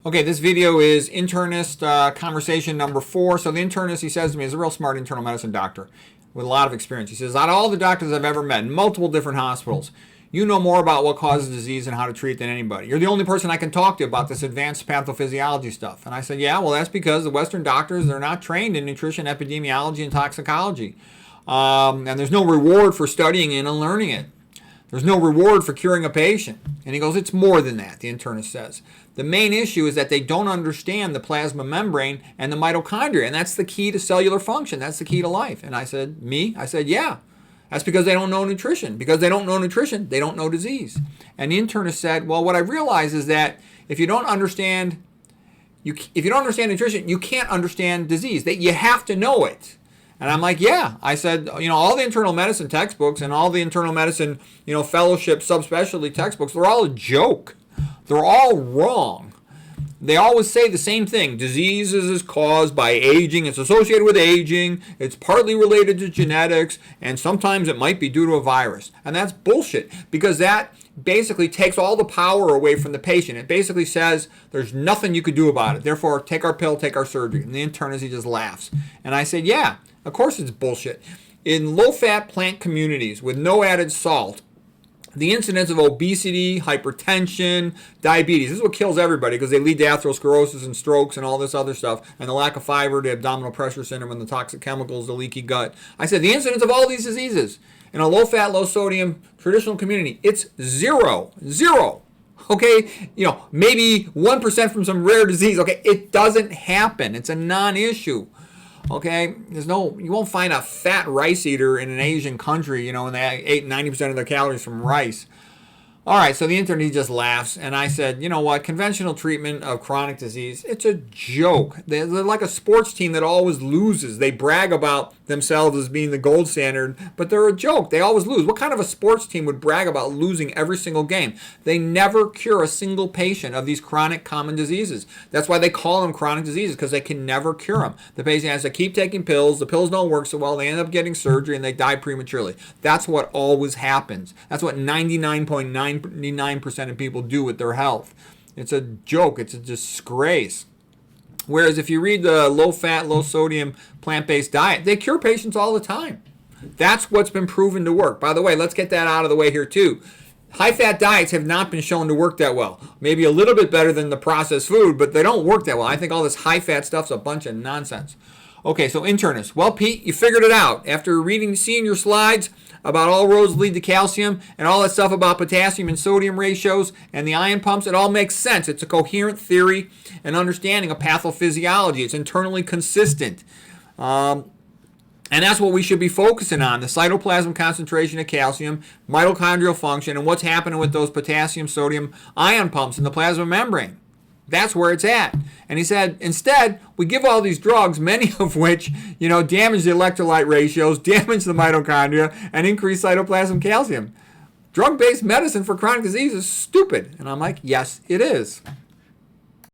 Okay, this video is internist conversation number 4. So the internist, he says to me, is a real smart internal medicine doctor with a lot of experience. He says, out of all the doctors I've ever met in multiple different hospitals, you know more about what causes disease and how to treat it than anybody. You're the only person I can talk to about this advanced pathophysiology stuff. And I said, yeah, well, that's because the Western doctors, they're not trained in nutrition, epidemiology, and toxicology. And there's no reward for studying it and learning it. There's no reward for curing a patient. And he goes, it's more than that, the internist says. The main issue is that they don't understand the plasma membrane and the mitochondria, and that's the key to cellular function. That's the key to life. And I said, me? I said, yeah. That's because they don't know nutrition. Because they don't know nutrition, they don't know disease. And the internist said, well, what I realize is that if you don't understand nutrition, you can't understand disease. That you have to know it. And I'm like, yeah. I said, all the internal medicine textbooks and all the internal medicine, fellowship, subspecialty textbooks, they're all a joke. They're all wrong. They always say the same thing. Diseases is caused by aging. It's associated with aging. It's partly related to genetics. And sometimes it might be due to a virus. And that's bullshit, because that basically takes all the power away from the patient. It basically says there's nothing you could do about it. Therefore, take our pill, take our surgery. And the internist, he just laughs. And I said, yeah, of course it's bullshit. In low-fat plant communities with no added salt, the incidence of obesity, hypertension, diabetes, this is what kills everybody because they lead to atherosclerosis and strokes and all this other stuff, and the lack of fiber, the abdominal pressure syndrome, and the toxic chemicals, the leaky gut. I said the incidence of all these diseases in a low-fat, low-sodium traditional community, it's zero. Zero. Okay, maybe 1% from some rare disease. Okay, it doesn't happen. It's a non-issue. Okay, you won't find a fat rice eater in an Asian country, and they ate 90% of their calories from rice. All right, so the internist just laughs, and I said, you know what, conventional treatment of chronic disease, it's a joke. They're like a sports team that always loses. They brag about themselves as being the gold standard, but they're a joke. They always lose. What kind of a sports team would brag about losing every single game? They never cure a single patient of these chronic common diseases. That's why they call them chronic diseases, because they can never cure them. The patient has to keep taking pills. The pills don't work so well. They end up getting surgery, and they die prematurely. That's what always happens. That's what 99% of people do with their health. It's a joke. It's a disgrace. Whereas if you read the low-fat, low-sodium, plant-based diet, they cure patients all the time. That's what's been proven to work. By the way, let's get that out of the way here too. High-fat diets have not been shown to work that well. Maybe a little bit better than the processed food, but they don't work that well. I think all this high-fat stuff's a bunch of nonsense. Okay, so internist. Well, Pete, you figured it out. After seeing your slides about all roads lead to calcium and all that stuff about potassium and sodium ratios and the ion pumps, it all makes sense. It's a coherent theory and understanding of pathophysiology. It's internally consistent. And that's what we should be focusing on, the cytoplasm concentration of calcium, mitochondrial function, and what's happening with those potassium, sodium, ion pumps in the plasma membrane. That's where it's at. And he said, instead, we give all these drugs, many of which, damage the electrolyte ratios, damage the mitochondria, and increase cytoplasm calcium. Drug-based medicine for chronic disease is stupid. And I'm like, yes, it is.